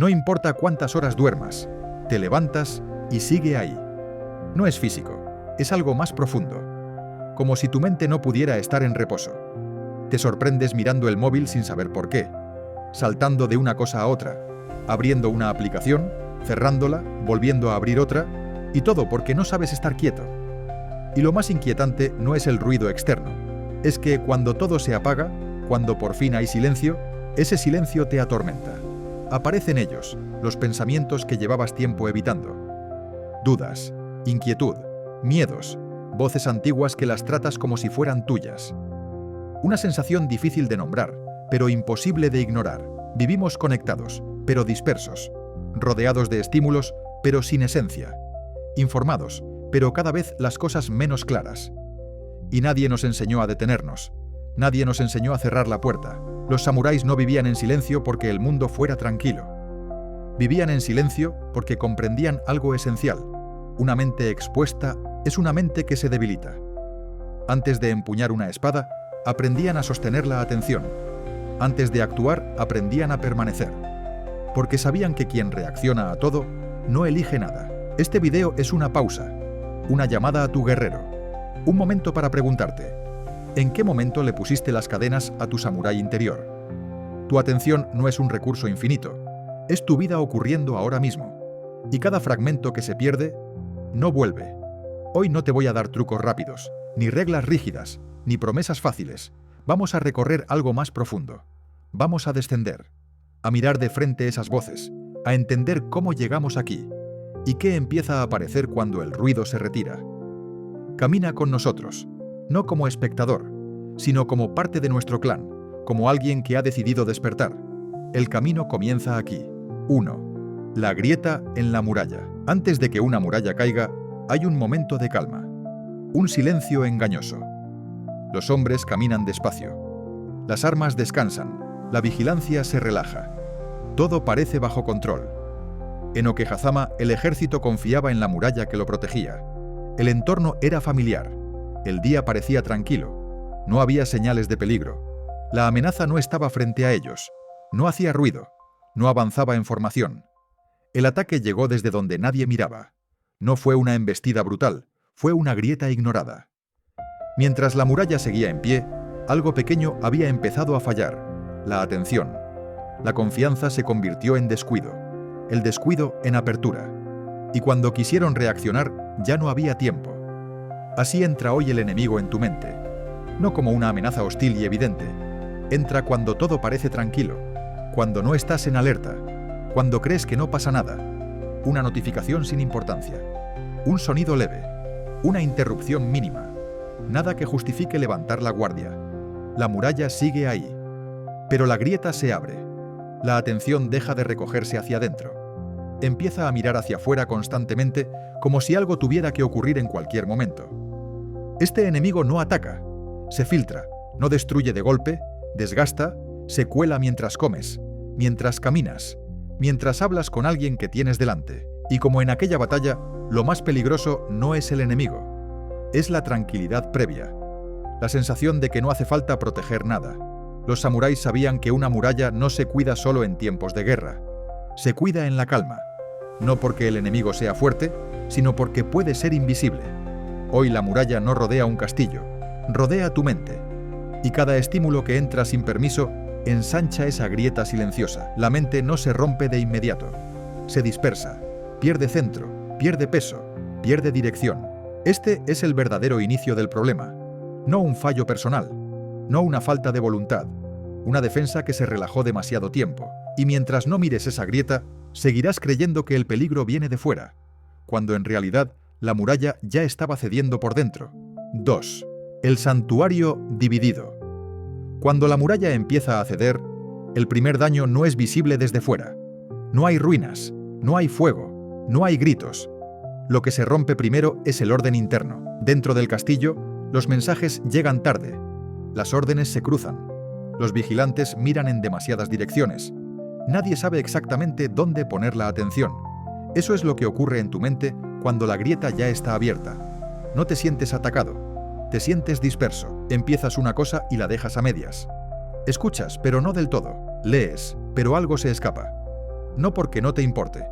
No importa cuántas horas duermas, te levantas y sigue ahí. No es físico, es algo más profundo. Como si tu mente no pudiera estar en reposo. Te sorprendes mirando el móvil sin saber por qué, saltando de una cosa a otra, abriendo una aplicación, cerrándola, volviendo a abrir otra, y todo porque no sabes estar quieto. Y lo más inquietante no es el ruido externo, es que cuando todo se apaga, cuando por fin hay silencio, ese silencio te atormenta. Aparecen ellos, los pensamientos que llevabas tiempo evitando. Dudas, inquietud, miedos, voces antiguas que las tratas como si fueran tuyas. Una sensación difícil de nombrar, pero imposible de ignorar. Vivimos conectados, pero dispersos, rodeados de estímulos, pero sin esencia, informados, pero cada vez las cosas menos claras. Y nadie nos enseñó a detenernos, nadie nos enseñó a cerrar la puerta. Los samuráis no vivían en silencio porque el mundo fuera tranquilo. Vivían en silencio porque comprendían algo esencial. Una mente expuesta es una mente que se debilita. Antes de empuñar una espada, aprendían a sostener la atención. Antes de actuar, aprendían a permanecer. Porque sabían que quien reacciona a todo, no elige nada. Este video es una pausa, una llamada a tu guerrero. Un momento para preguntarte, ¿en qué momento le pusiste las cadenas a tu samurái interior? Tu atención no es un recurso infinito, es tu vida ocurriendo ahora mismo. Y cada fragmento que se pierde, no vuelve. Hoy no te voy a dar trucos rápidos, ni reglas rígidas, ni promesas fáciles. Vamos a recorrer algo más profundo. Vamos a descender, a mirar de frente esas voces, a entender cómo llegamos aquí y qué empieza a aparecer cuando el ruido se retira. Camina con nosotros, no como espectador, sino como parte de nuestro clan, como alguien que ha decidido despertar. El camino comienza aquí. 1. La grieta en la muralla. Antes de que una muralla caiga, hay un momento de calma. Un silencio engañoso. Los hombres caminan despacio. Las armas descansan. La vigilancia se relaja. Todo parece bajo control. En Okehazama, el ejército confiaba en la muralla que lo protegía. El entorno era familiar. El día parecía tranquilo. No había señales de peligro. La amenaza no estaba frente a ellos. No hacía ruido. No avanzaba en formación. El ataque llegó desde donde nadie miraba. No fue una embestida brutal, fue una grieta ignorada. Mientras la muralla seguía en pie, algo pequeño había empezado a fallar: la atención. La confianza se convirtió en descuido, el descuido en apertura. Y cuando quisieron reaccionar, ya no había tiempo. Así entra hoy el enemigo en tu mente. No como una amenaza hostil y evidente. Entra cuando todo parece tranquilo, cuando no estás en alerta, cuando crees que no pasa nada. Una notificación sin importancia, un sonido leve, una interrupción mínima. Nada que justifique levantar la guardia. La muralla sigue ahí. Pero la grieta se abre. La atención deja de recogerse hacia adentro. Empieza a mirar hacia afuera constantemente, como si algo tuviera que ocurrir en cualquier momento. Este enemigo no ataca, se filtra, no destruye de golpe, desgasta, se cuela mientras comes, mientras caminas, mientras hablas con alguien que tienes delante. Y como en aquella batalla, lo más peligroso no es el enemigo, es la tranquilidad previa, la sensación de que no hace falta proteger nada. Los samuráis sabían que una muralla no se cuida solo en tiempos de guerra, se cuida en la calma, no porque el enemigo sea fuerte, sino porque puede ser invisible. Hoy la muralla no rodea un castillo, rodea tu mente, y cada estímulo que entra sin permiso ensancha esa grieta silenciosa. La mente no se rompe de inmediato, se dispersa, pierde centro, pierde peso, pierde dirección. Este es el verdadero inicio del problema, no un fallo personal, no una falta de voluntad, una defensa que se relajó demasiado tiempo. Y mientras no mires esa grieta, seguirás creyendo que el peligro viene de fuera, cuando en realidad la muralla ya estaba cediendo por dentro. 2. El santuario dividido. Cuando la muralla empieza a ceder, el primer daño no es visible desde fuera. No hay ruinas, no hay fuego, no hay gritos. Lo que se rompe primero es el orden interno. Dentro del castillo, los mensajes llegan tarde. Las órdenes se cruzan. Los vigilantes miran en demasiadas direcciones. Nadie sabe exactamente dónde poner la atención. Eso es lo que ocurre en tu mente cuando la grieta ya está abierta. No te sientes atacado, te sientes disperso. Empiezas una cosa y la dejas a medias. Escuchas, pero no del todo. Lees, pero algo se escapa. no porque no te importe,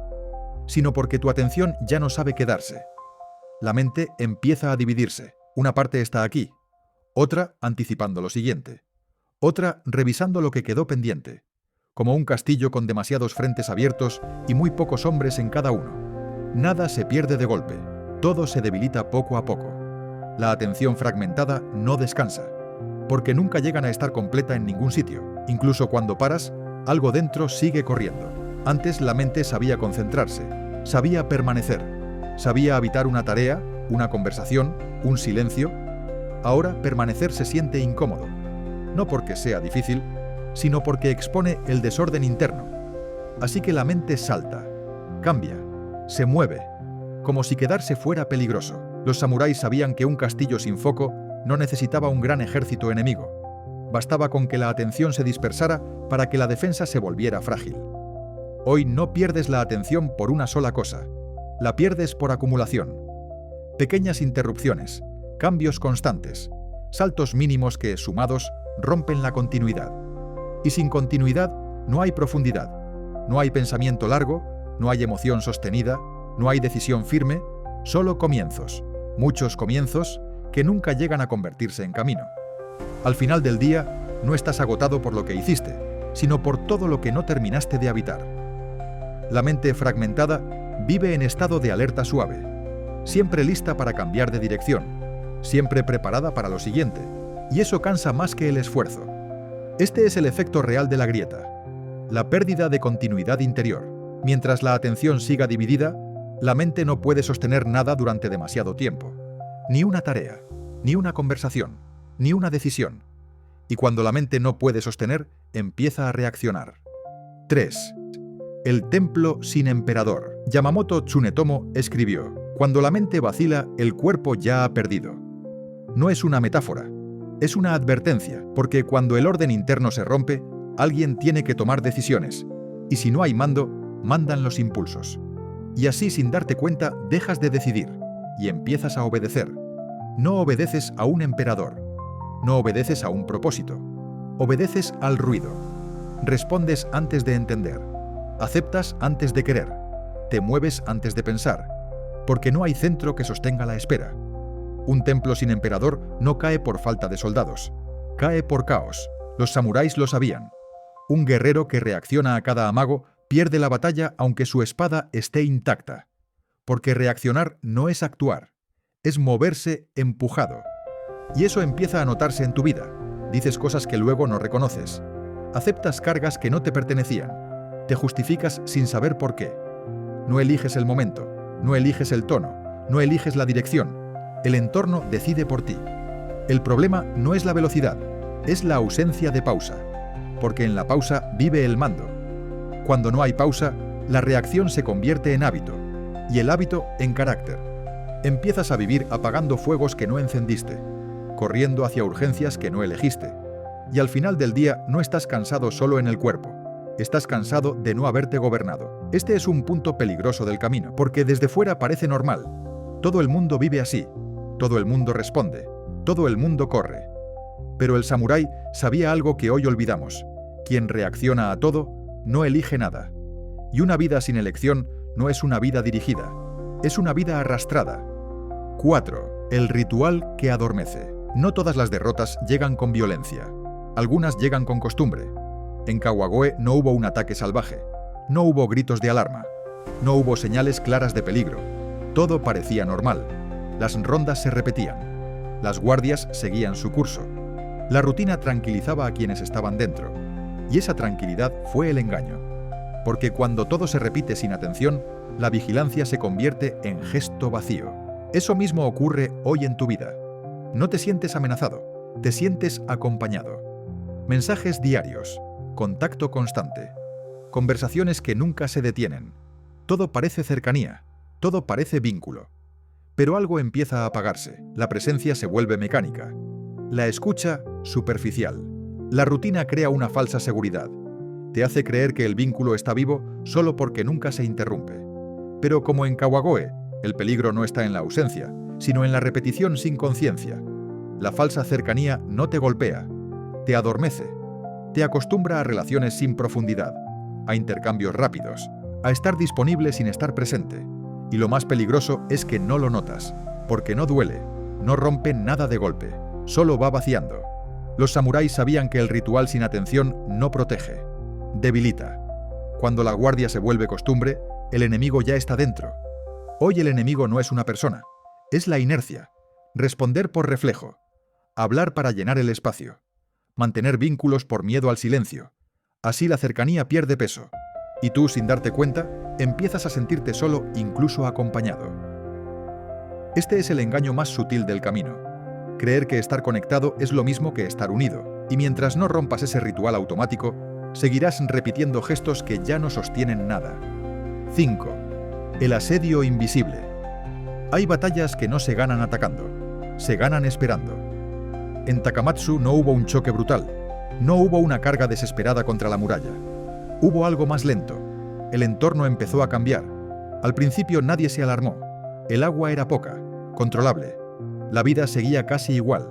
sino porque tu atención ya no sabe quedarse. La mente empieza a dividirse. Una parte está aquí, otra anticipando lo siguiente, otra revisando lo que quedó pendiente, como un castillo con demasiados frentes abiertos y muy pocos hombres en cada uno. Nada se pierde de golpe, todo se debilita poco a poco. La atención fragmentada no descansa, porque nunca llegan a estar completa en ningún sitio. Incluso cuando paras, algo dentro sigue corriendo. Antes la mente sabía concentrarse, sabía permanecer, sabía habitar una tarea, una conversación, un silencio. Ahora permanecer se siente incómodo, no porque sea difícil, sino porque expone el desorden interno. Así que la mente salta, cambia, se mueve, como si quedarse fuera peligroso. Los samuráis sabían que un castillo sin foco no necesitaba un gran ejército enemigo. Bastaba con que la atención se dispersara para que la defensa se volviera frágil. Hoy no pierdes la atención por una sola cosa, la pierdes por acumulación. Pequeñas interrupciones, cambios constantes, saltos mínimos que, sumados, rompen la continuidad. Y sin continuidad no hay profundidad, no hay pensamiento largo, no hay emoción sostenida, no hay decisión firme, solo comienzos, muchos comienzos que nunca llegan a convertirse en camino. Al final del día, no estás agotado por lo que hiciste, sino por todo lo que no terminaste de habitar. La mente fragmentada vive en estado de alerta suave, siempre lista para cambiar de dirección, siempre preparada para lo siguiente, y eso cansa más que el esfuerzo. Este es el efecto real de la grieta, la pérdida de continuidad interior. Mientras la atención siga dividida, la mente no puede sostener nada durante demasiado tiempo. Ni una tarea, ni una conversación, ni una decisión. Y cuando la mente no puede sostener, empieza a reaccionar. 3. El templo sin emperador. Yamamoto Tsunetomo escribió: cuando la mente vacila, el cuerpo ya ha perdido. No es una metáfora, es una advertencia, porque cuando el orden interno se rompe, alguien tiene que tomar decisiones, y si no hay mando, mandan los impulsos. Y así, sin darte cuenta, dejas de decidir, y empiezas a obedecer. No obedeces a un emperador, no obedeces a un propósito, obedeces al ruido. Respondes antes de entender, aceptas antes de querer, te mueves antes de pensar, porque no hay centro que sostenga la espera. Un templo sin emperador no cae por falta de soldados, cae por caos. Los samuráis lo sabían. Un guerrero que reacciona a cada amago pierde la batalla aunque su espada esté intacta. Porque reaccionar no es actuar, es moverse empujado. Y eso empieza a notarse en tu vida. Dices cosas que luego no reconoces. Aceptas cargas que no te pertenecían. Te justificas sin saber por qué. No eliges el momento, no eliges el tono, no eliges la dirección. El entorno decide por ti. El problema no es la velocidad, es la ausencia de pausa. Porque en la pausa vive el mando. Cuando no hay pausa, la reacción se convierte en hábito, y el hábito en carácter. Empiezas a vivir apagando fuegos que no encendiste, corriendo hacia urgencias que no elegiste. Y al final del día no estás cansado solo en el cuerpo, estás cansado de no haberte gobernado. Este es un punto peligroso del camino, porque desde fuera parece normal. Todo el mundo vive así, todo el mundo responde, todo el mundo corre. Pero el samurái sabía algo que hoy olvidamos: quien reacciona a todo no elige nada. Y una vida sin elección no es una vida dirigida, es una vida arrastrada. 4. El ritual que adormece. No todas las derrotas llegan con violencia. Algunas llegan con costumbre. En Kawagoe no hubo un ataque salvaje, no hubo gritos de alarma, no hubo señales claras de peligro. Todo parecía normal. Las rondas se repetían. Las guardias seguían su curso. La rutina tranquilizaba a quienes estaban dentro. Y esa tranquilidad fue el engaño. Porque cuando todo se repite sin atención, la vigilancia se convierte en gesto vacío. Eso mismo ocurre hoy en tu vida. No te sientes amenazado, te sientes acompañado. Mensajes diarios, contacto constante, conversaciones que nunca se detienen. Todo parece cercanía, todo parece vínculo. Pero algo empieza a apagarse, la presencia se vuelve mecánica. La escucha, superficial. La rutina crea una falsa seguridad. Te hace creer que el vínculo está vivo solo porque nunca se interrumpe. Pero como en Kawagoe, el peligro no está en la ausencia, sino en la repetición sin conciencia. La falsa cercanía no te golpea, te adormece, te acostumbra a relaciones sin profundidad, a intercambios rápidos, a estar disponible sin estar presente. Y lo más peligroso es que no lo notas, porque no duele, no rompe nada de golpe, solo va vaciando. Los samuráis sabían que el ritual sin atención no protege, debilita. Cuando la guardia se vuelve costumbre, el enemigo ya está dentro. Hoy el enemigo no es una persona, es la inercia, responder por reflejo, hablar para llenar el espacio, mantener vínculos por miedo al silencio. Así la cercanía pierde peso, y tú, sin darte cuenta, empiezas a sentirte solo, incluso acompañado. Este es el engaño más sutil del camino. Creer que estar conectado es lo mismo que estar unido, y mientras no rompas ese ritual automático, seguirás repitiendo gestos que ya no sostienen nada. 5. El asedio invisible. Hay batallas que no se ganan atacando, se ganan esperando. En Takamatsu no hubo un choque brutal, no hubo una carga desesperada contra la muralla. Hubo algo más lento. El entorno empezó a cambiar. Al principio nadie se alarmó. El agua era poca, controlable. La vida seguía casi igual.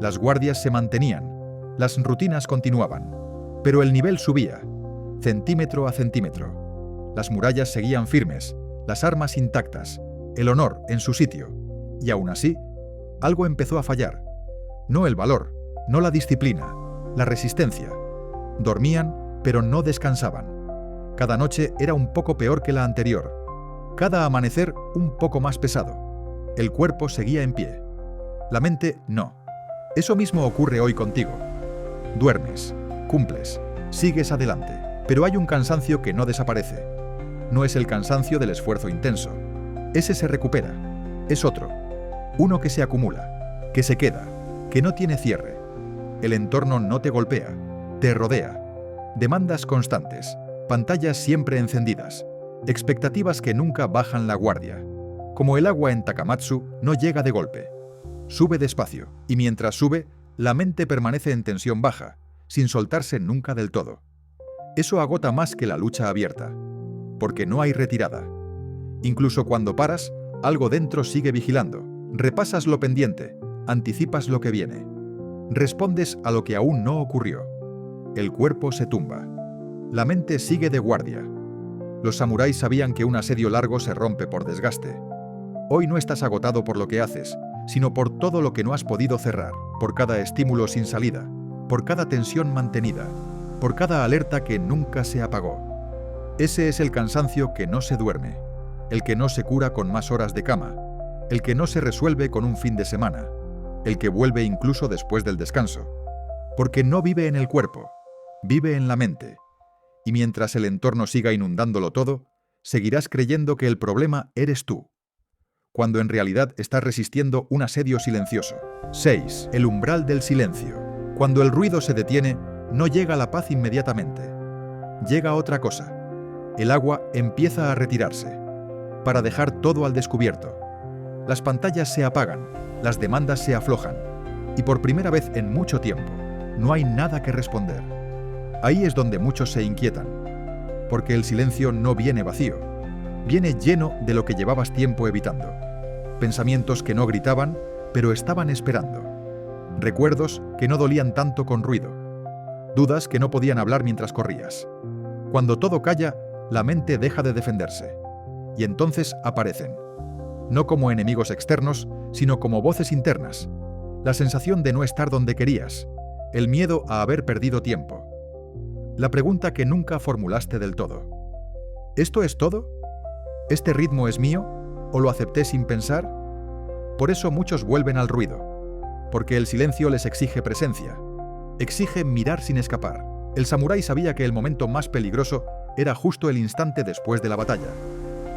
Las guardias se mantenían. Las rutinas continuaban. Pero el nivel subía, centímetro a centímetro. Las murallas seguían firmes, las armas intactas, el honor en su sitio. Y aún así, algo empezó a fallar. No el valor, no la disciplina, la resistencia. Dormían, pero no descansaban. Cada noche era un poco peor que la anterior. Cada amanecer un poco más pesado. El cuerpo seguía en pie. La mente no. Eso mismo ocurre hoy contigo. Duermes, cumples, sigues adelante, pero hay un cansancio que no desaparece. No es el cansancio del esfuerzo intenso. Ese se recupera. Es otro. Uno que se acumula, que se queda, que no tiene cierre. El entorno no te golpea, te rodea. Demandas constantes, pantallas siempre encendidas, expectativas que nunca bajan la guardia. Como el agua en Takamatsu, no llega de golpe. Sube despacio, y mientras sube, la mente permanece en tensión baja, sin soltarse nunca del todo. Eso agota más que la lucha abierta, porque no hay retirada. Incluso cuando paras, algo dentro sigue vigilando. Repasas lo pendiente, anticipas lo que viene. Respondes a lo que aún no ocurrió. El cuerpo se tumba. La mente sigue de guardia. Los samuráis sabían que un asedio largo se rompe por desgaste. Hoy no estás agotado por lo que haces, sino por todo lo que no has podido cerrar, por cada estímulo sin salida, por cada tensión mantenida, por cada alerta que nunca se apagó. Ese es el cansancio que no se duerme, el que no se cura con más horas de cama, el que no se resuelve con un fin de semana, el que vuelve incluso después del descanso. Porque no vive en el cuerpo, vive en la mente. Y mientras el entorno siga inundándolo todo, seguirás creyendo que el problema eres tú, cuando en realidad estás resistiendo un asedio silencioso. 6. El umbral del silencio. Cuando el ruido se detiene, no llega la paz inmediatamente. Llega otra cosa. El agua empieza a retirarse, para dejar todo al descubierto. Las pantallas se apagan, las demandas se aflojan, y por primera vez en mucho tiempo, no hay nada que responder. Ahí es donde muchos se inquietan, porque el silencio no viene vacío, viene lleno de lo que llevabas tiempo evitando. Pensamientos que no gritaban, pero estaban esperando. Recuerdos que no dolían tanto con ruido. Dudas que no podían hablar mientras corrías. Cuando todo calla, la mente deja de defenderse. Y entonces aparecen. No como enemigos externos, sino como voces internas. La sensación de no estar donde querías. El miedo a haber perdido tiempo. La pregunta que nunca formulaste del todo. ¿Esto es todo? ¿Este ritmo es mío? ¿O lo acepté sin pensar? Por eso muchos vuelven al ruido. Porque el silencio les exige presencia. Exige mirar sin escapar. El samurái sabía que el momento más peligroso era justo el instante después de la batalla.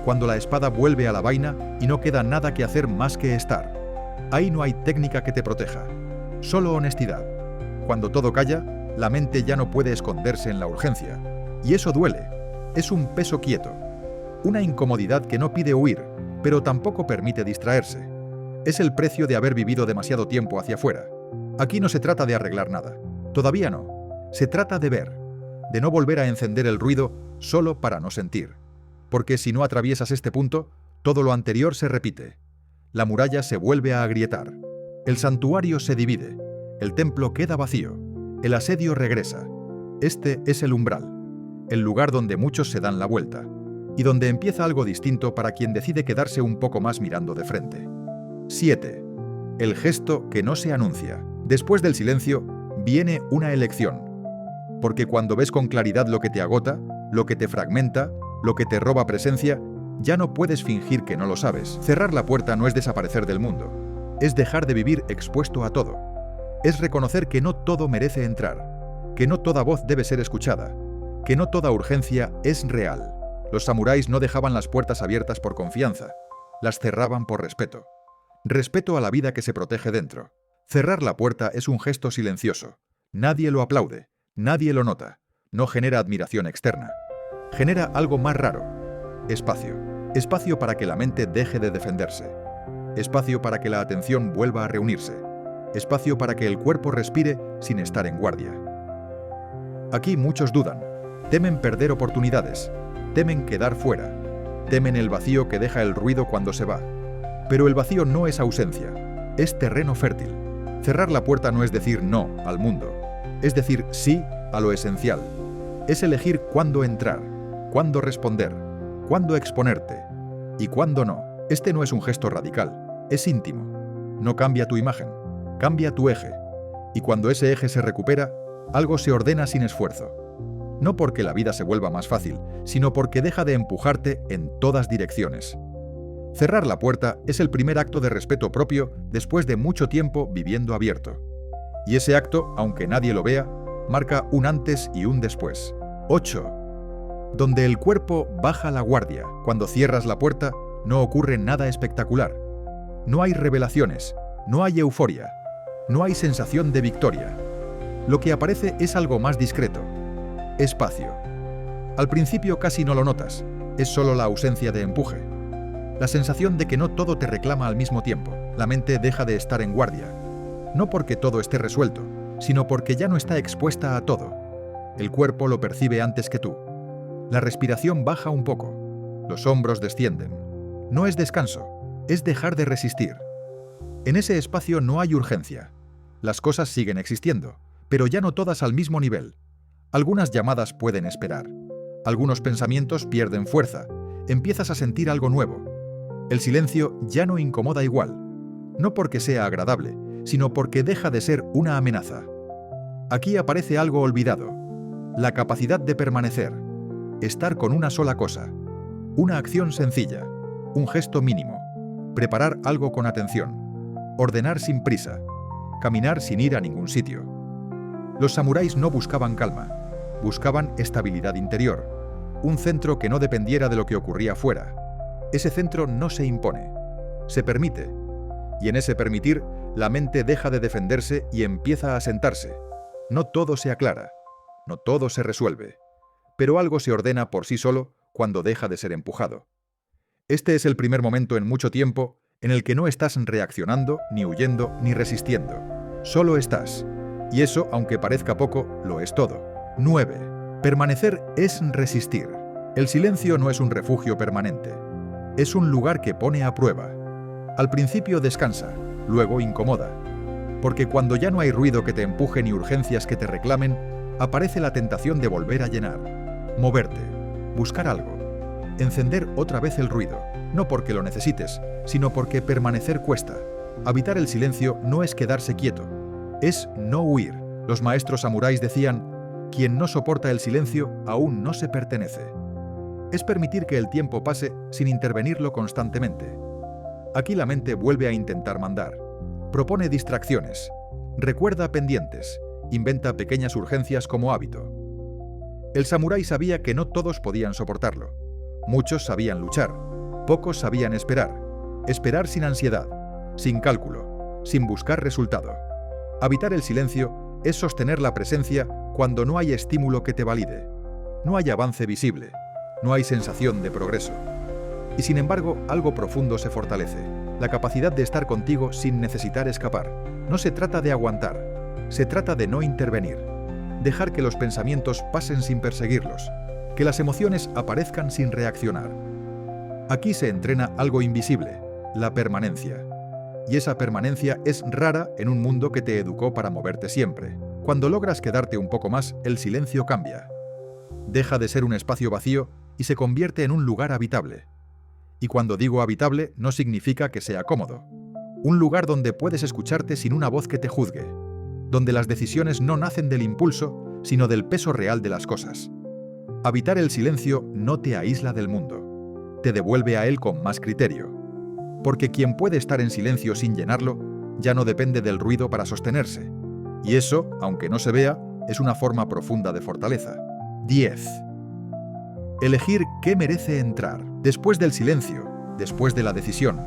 Cuando la espada vuelve a la vaina y no queda nada que hacer más que estar. Ahí no hay técnica que te proteja. Solo honestidad. Cuando todo calla, la mente ya no puede esconderse en la urgencia. Y eso duele. Es un peso quieto. Una incomodidad que no pide huir, pero tampoco permite distraerse. Es el precio de haber vivido demasiado tiempo hacia afuera. Aquí no se trata de arreglar nada. Todavía no. Se trata de ver. De no volver a encender el ruido solo para no sentir. Porque si no atraviesas este punto, todo lo anterior se repite. La muralla se vuelve a agrietar. El santuario se divide. El templo queda vacío. El asedio regresa. Este es el umbral. el lugar donde muchos se dan la vuelta, y donde empieza algo distinto para quien decide quedarse un poco más mirando de frente. 7. El gesto que no se anuncia. Después del silencio, viene una elección. Porque cuando ves con claridad lo que te agota, lo que te fragmenta, lo que te roba presencia, ya no puedes fingir que no lo sabes. Cerrar la puerta no es desaparecer del mundo, es dejar de vivir expuesto a todo. Es reconocer que no todo merece entrar, que no toda voz debe ser escuchada, que no toda urgencia es real. Los samuráis no dejaban las puertas abiertas por confianza, las cerraban por respeto. Respeto a la vida que se protege dentro. Cerrar la puerta es un gesto silencioso. Nadie lo aplaude, nadie lo nota, no genera admiración externa. Genera algo más raro. Espacio. Espacio para que la mente deje de defenderse. Espacio para que la atención vuelva a reunirse. Espacio para que el cuerpo respire sin estar en guardia. Aquí muchos dudan. Temen perder oportunidades. Temen quedar fuera. Temen el vacío que deja el ruido cuando se va. Pero el vacío no es ausencia. Es terreno fértil. Cerrar la puerta no es decir no al mundo. Es decir sí a lo esencial. Es elegir cuándo entrar, cuándo responder, cuándo exponerte y cuándo no. Este no es un gesto radical, es íntimo. No cambia tu imagen, cambia tu eje. Y cuando ese eje se recupera, algo se ordena sin esfuerzo. No porque la vida se vuelva más fácil, sino porque deja de empujarte en todas direcciones. Cerrar la puerta es el primer acto de respeto propio después de mucho tiempo viviendo abierto. Y ese acto, aunque nadie lo vea, marca un antes y un después. 8. Donde el cuerpo baja la guardia. Cuando cierras la puerta, no ocurre nada espectacular. No hay revelaciones, no hay euforia, no hay sensación de victoria. Lo que aparece es algo más discreto. Espacio. Al principio casi no lo notas, es solo la ausencia de empuje. La sensación de que no todo te reclama al mismo tiempo. La mente deja de estar en guardia. No porque todo esté resuelto, sino porque ya no está expuesta a todo. El cuerpo lo percibe antes que tú. La respiración baja un poco. Los hombros descienden. No es descanso, es dejar de resistir. En ese espacio no hay urgencia. Las cosas siguen existiendo, pero ya no todas al mismo nivel. Algunas llamadas pueden esperar. Algunos pensamientos pierden fuerza. Empiezas a sentir algo nuevo. El silencio ya no incomoda igual. No porque sea agradable, sino porque deja de ser una amenaza. Aquí aparece algo olvidado. La capacidad de permanecer. Estar con una sola cosa. Una acción sencilla. Un gesto mínimo. Preparar algo con atención. Ordenar sin prisa. Caminar sin ir a ningún sitio. Los samuráis no buscaban calma. Buscaban estabilidad interior. Un centro que no dependiera de lo que ocurría fuera. Ese centro no se impone. Se permite. Y en ese permitir, la mente deja de defenderse y empieza a sentarse. No todo se aclara. No todo se resuelve. Pero algo se ordena por sí solo cuando deja de ser empujado. Este es el primer momento en mucho tiempo en el que no estás reaccionando, ni huyendo, ni resistiendo. Solo estás. Y eso, aunque parezca poco, lo es todo. 9. Permanecer es resistir. El silencio no es un refugio permanente. Es un lugar que pone a prueba. Al principio descansa, luego incomoda. Porque cuando ya no hay ruido que te empuje ni urgencias que te reclamen, aparece la tentación de volver a llenar. Moverte, buscar algo, encender otra vez el ruido, no porque lo necesites, sino porque permanecer cuesta. Habitar el silencio no es quedarse quieto, es no huir. Los maestros samuráis decían, quien no soporta el silencio aún no se pertenece. Es permitir que el tiempo pase sin intervenirlo constantemente. Aquí la mente vuelve a intentar mandar. Propone distracciones, recuerda pendientes, inventa pequeñas urgencias como hábito. El samurái sabía que no todos podían soportarlo. Muchos sabían luchar, pocos sabían esperar. Esperar sin ansiedad, sin cálculo, sin buscar resultado. Habitar el silencio es sostener la presencia cuando no hay estímulo que te valide. No hay avance visible, no hay sensación de progreso. Y sin embargo, algo profundo se fortalece. La capacidad de estar contigo sin necesitar escapar. No se trata de aguantar, se trata de no intervenir. Dejar que los pensamientos pasen sin perseguirlos, que las emociones aparezcan sin reaccionar. Aquí se entrena algo invisible, la permanencia. Y esa permanencia es rara en un mundo que te educó para moverte siempre. Cuando logras quedarte un poco más, el silencio cambia. deja de ser un espacio vacío y se convierte en un lugar habitable. Y cuando digo habitable, no significa que sea cómodo. Un lugar donde puedes escucharte sin una voz que te juzgue, donde las decisiones no nacen del impulso, sino del peso real de las cosas. Habitar el silencio no te aísla del mundo, te devuelve a él con más criterio. Porque quien puede estar en silencio sin llenarlo, ya no depende del ruido para sostenerse. Y eso, aunque no se vea, es una forma profunda de fortaleza. 10. Elegir qué merece entrar. Después del silencio, después de la decisión,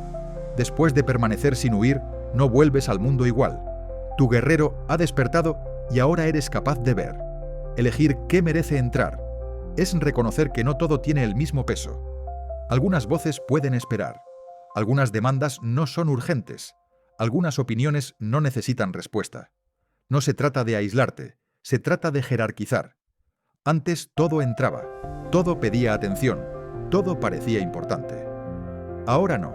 después de permanecer sin huir, no vuelves al mundo igual. Tu guerrero ha despertado y ahora eres capaz de ver. Elegir qué merece entrar es reconocer que no todo tiene el mismo peso. Algunas voces pueden esperar. Algunas demandas no son urgentes. Algunas opiniones no necesitan respuesta. No se trata de aislarte, se trata de jerarquizar. Antes todo entraba, todo pedía atención, todo parecía importante. Ahora no.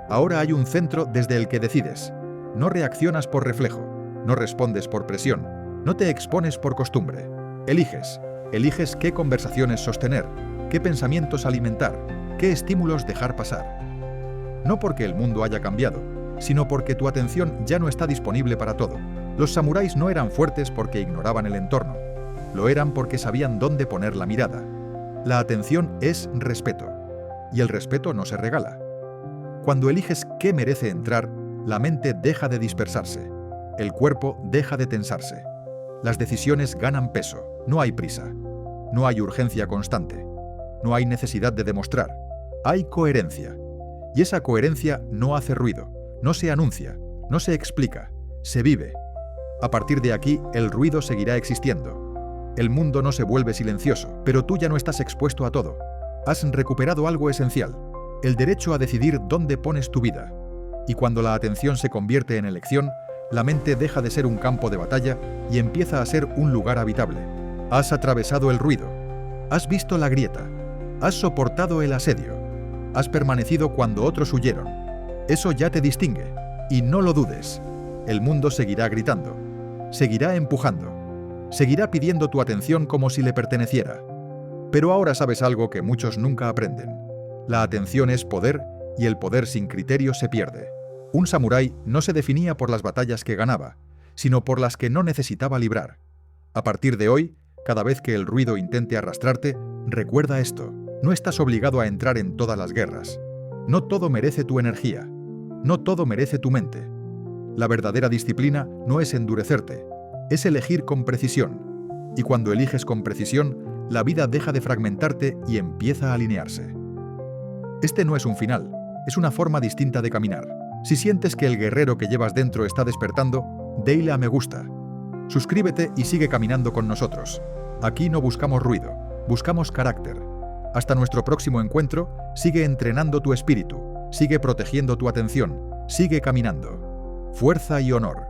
Ahora hay un centro desde el que decides. No reaccionas por reflejo, no respondes por presión, no te expones por costumbre. Eliges qué conversaciones sostener, qué pensamientos alimentar, qué estímulos dejar pasar. No porque el mundo haya cambiado, sino porque tu atención ya no está disponible para todo. Los samuráis no eran fuertes porque ignoraban el entorno, lo eran porque sabían dónde poner la mirada. La atención es respeto, y el respeto no se regala. Cuando eliges qué merece entrar, la mente deja de dispersarse, el cuerpo deja de tensarse. Las decisiones ganan peso, no hay prisa, no hay urgencia constante, no hay necesidad de demostrar, hay coherencia. Y esa coherencia no hace ruido, no se anuncia, no se explica, se vive. A partir de aquí, el ruido seguirá existiendo. El mundo no se vuelve silencioso, pero tú ya no estás expuesto a todo. Has recuperado algo esencial, el derecho a decidir dónde pones tu vida. Y cuando la atención se convierte en elección, la mente deja de ser un campo de batalla y empieza a ser un lugar habitable. Has atravesado el ruido, has visto la grieta, has soportado el asedio, has permanecido cuando otros huyeron. Eso ya te distingue, y no lo dudes. El mundo seguirá gritando, seguirá empujando, seguirá pidiendo tu atención como si le perteneciera. Pero ahora sabes algo que muchos nunca aprenden. La atención es poder, y el poder sin criterio se pierde. Un samurái no se definía por las batallas que ganaba, sino por las que no necesitaba librar. A partir de hoy, cada vez que el ruido intente arrastrarte, recuerda esto: no estás obligado a entrar en todas las guerras. No todo merece tu energía. No todo merece tu mente. La verdadera disciplina no es endurecerte, es elegir con precisión. Y cuando eliges con precisión, la vida deja de fragmentarte y empieza a alinearse. Este no es un final, es una forma distinta de caminar. Si sientes que el guerrero que llevas dentro está despertando, dale a me gusta. Suscríbete y sigue caminando con nosotros. Aquí no buscamos ruido, buscamos carácter. Hasta nuestro próximo encuentro, sigue entrenando tu espíritu, sigue protegiendo tu atención, sigue caminando. Fuerza y honor.